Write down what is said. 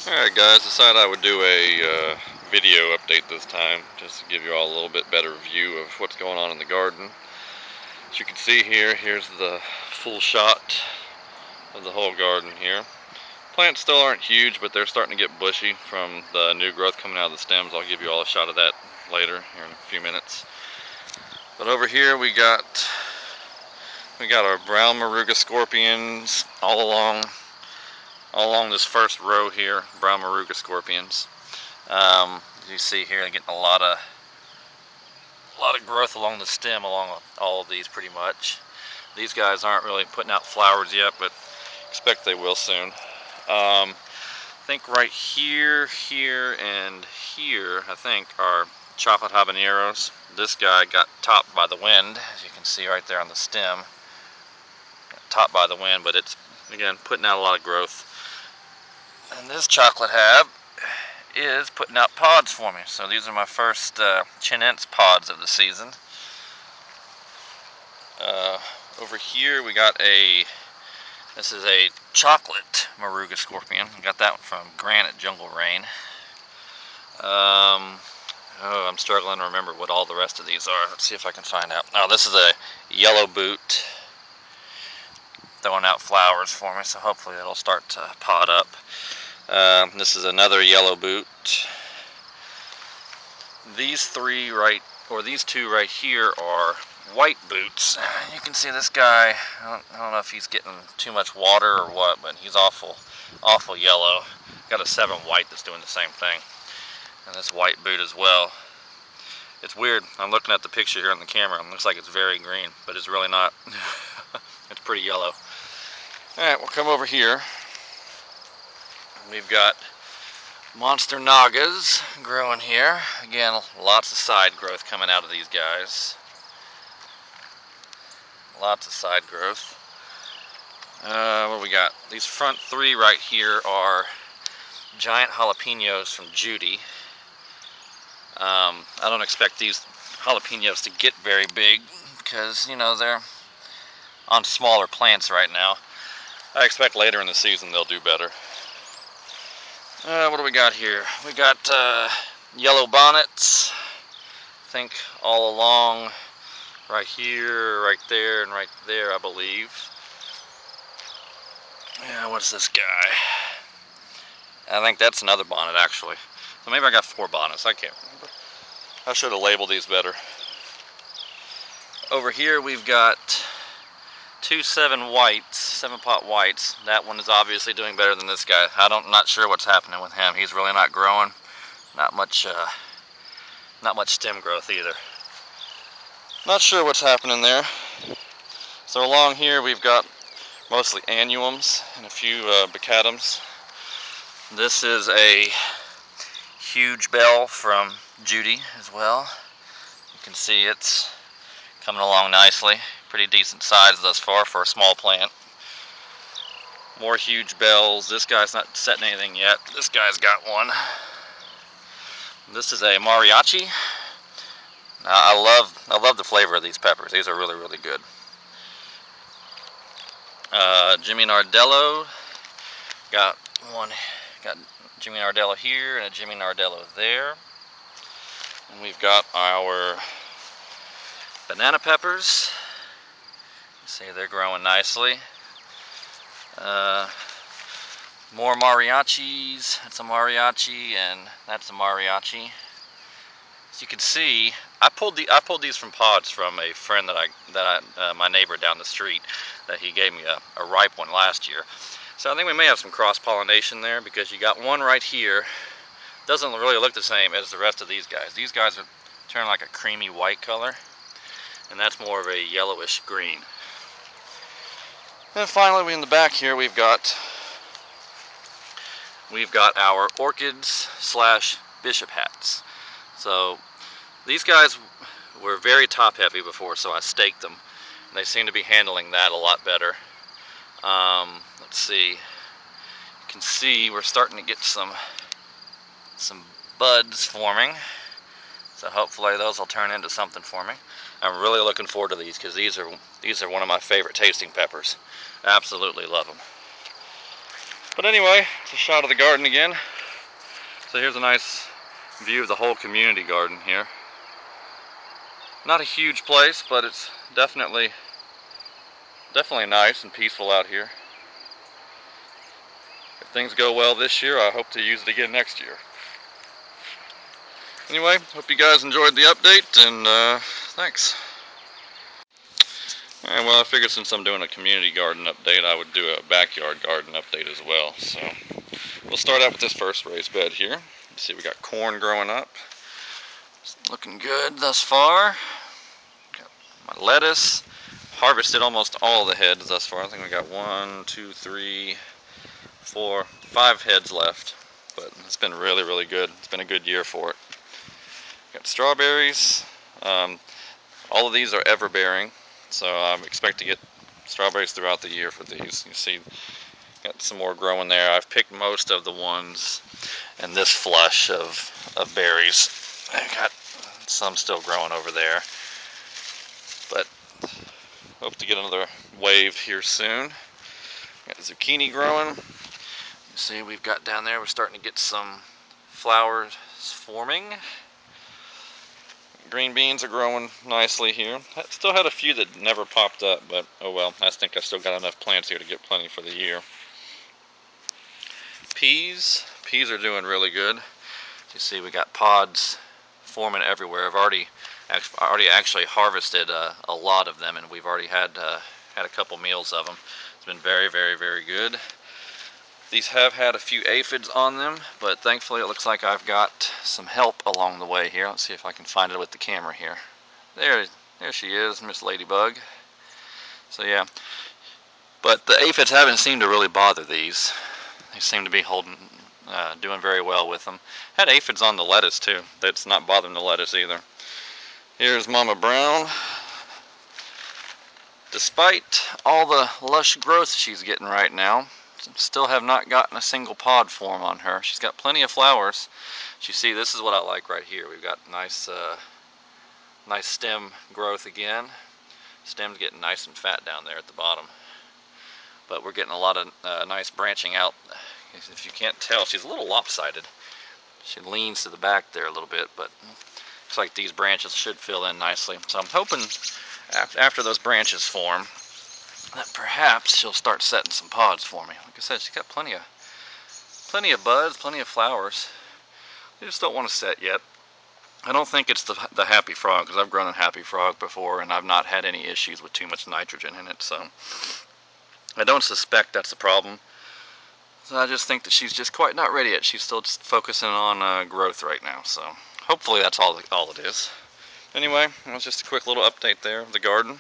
Alright guys, decided I would do a video update this time, just to give you all a little bit better view of what's going on in the garden. As you can see here, here's the full shot of the whole garden here. Plants still aren't huge, but they're starting to get bushy from the new growth coming out of the stems. I'll give you all a shot of that later, here in a few minutes. But over here we got our brown Moruga scorpions all along this first row here, brown Moruga scorpions. You see here, getting a lot of growth along the stem, along all of these pretty much. These guys aren't really putting out flowers yet, but expect they will soon. I think right here, and here, I think, are chocolate habaneros. This guy got topped by the wind, as you can see right there on the stem. Topped by the wind, but it's, again, putting out a lot of growth. And this chocolate hab is putting out pods for me. So these are my first Chinense pods of the season. Over here we got this is a chocolate Moruga scorpion. I got that one from Granite Jungle Rain. I'm struggling to remember what all the rest of these are. Let's see if I can find out. Oh, this is a yellow boot throwing out flowers for me, so hopefully it'll start to pod up. This is another yellow boot. These two right here are white boots. You can see this guy, I don't know if he's getting too much water or what, but he's awful yellow. Got a 7 white that's doing the same thing. And this white boot as well. It's weird, I'm looking at the picture here on the camera, it looks like it's very green, but it's really not. It's pretty yellow. Alright, we'll come over here. We've got monster nagas growing here. Again, lots of side growth coming out of these guys. Lots of side growth. What do we got? These front 3 right here are giant jalapenos from Judy. I don't expect these jalapenos to get very big because, you know, they're on smaller plants right now. I expect later in the season they'll do better. What do we got here? We got yellow bonnets. I think all along, right here, right there, and right there, I believe. Yeah, what's this guy? I think that's another bonnet, actually. So maybe I got 4 bonnets. I can't remember. I should have labeled these better. Over here we've got 2 7-pot whites. That one is obviously doing better than this guy. I'm not sure what's happening with him. He's really not growing. Not much stem growth either. Not sure what's happening there. So along here we've got mostly annuums and a few baccatums. This is a huge bell from Judy as well. You can see it's coming along nicely. Pretty decent size thus far for a small plant. More huge bells. This guy's not setting anything yet. This guy's got one. This is a mariachi. Now, I love the flavor of these peppers. These are really, really good. Jimmy Nardello. Got Jimmy Nardello here and a Jimmy Nardello there. And we've got our banana peppers. You see they're growing nicely. More mariachis. That's a mariachi, and that's a mariachi. As you can see, I pulled these from pods from a friend my neighbor down the street, that he gave me a ripe one last year. So I think we may have some cross-pollination there, because you got one right here. Doesn't really look the same as the rest of these guys. These guys are turning like a creamy white color, and that's more of a yellowish green. And finally, in the back here, we've got our orchids / bishop hats. So these guys were very top heavy before, so I staked them. And they seem to be handling that a lot better. Let's see. You can see we're starting to get some buds forming. So hopefully those will turn into something for me. I'm really looking forward to these, because these are one of my favorite tasting peppers. Absolutely love them. But anyway, it's a shot of the garden again. So here's a nice view of the whole community garden here. Not a huge place, but it's definitely nice and peaceful out here. If things go well this year, I hope to use it again next year. Anyway, hope you guys enjoyed the update, and thanks. Alright, well, I figured since I'm doing a community garden update, I would do a backyard garden update as well. So we'll start out with this first raised bed here. You see we got corn growing up. It's looking good thus far. Got my lettuce. Harvested almost all the heads thus far. I think we got 1, 2, 3, 4, 5 heads left. But it's been really good. It's been a good year for it. Got strawberries. All of these are ever bearing. So I expect to get strawberries throughout the year for these. You see, got some more growing there. I've picked most of the ones in this flush of berries. I've got some still growing over there. But hope to get another wave here soon. Got zucchini growing. You see we've got down there, we're starting to get some flowers forming. Green beans are growing nicely here. Still had a few that never popped up, but oh well. I think I've still got enough plants here to get plenty for the year. Peas are doing really good. You see we got pods forming everywhere. I've already actually harvested a lot of them, and we've already had a couple meals of them. It's been very good. These have had a few aphids on them, but thankfully it looks like I've got some help along the way here. Let's see if I can find it with the camera here. There she is, Miss Ladybug. So yeah, but the aphids haven't seemed to really bother these. They seem to be doing very well with them. Had aphids on the lettuce too. That's not bothering the lettuce either. Here's Mama Brown. Despite all the lush growth she's getting right now, still have not gotten a single pod form on her. She's got plenty of flowers. You see, this is what I like right here. We've got nice stem growth again. Stem's getting nice and fat down there at the bottom. But we're getting a lot of nice branching out. If you can't tell, she's a little lopsided. She leans to the back there a little bit, but looks like these branches should fill in nicely. So I'm hoping after those branches form, that perhaps she'll start setting some pods for me. Like I said, she's got plenty of buds, plenty of flowers. They just don't want to set yet. I don't think it's the Happy Frog, because I've grown a Happy Frog before and I've not had any issues with too much nitrogen in it, so I don't suspect that's a problem. So I just think that she's just quite not ready yet. She's still just focusing on growth right now, so hopefully that's all it is. Anyway, it was just a quick little update there of the garden.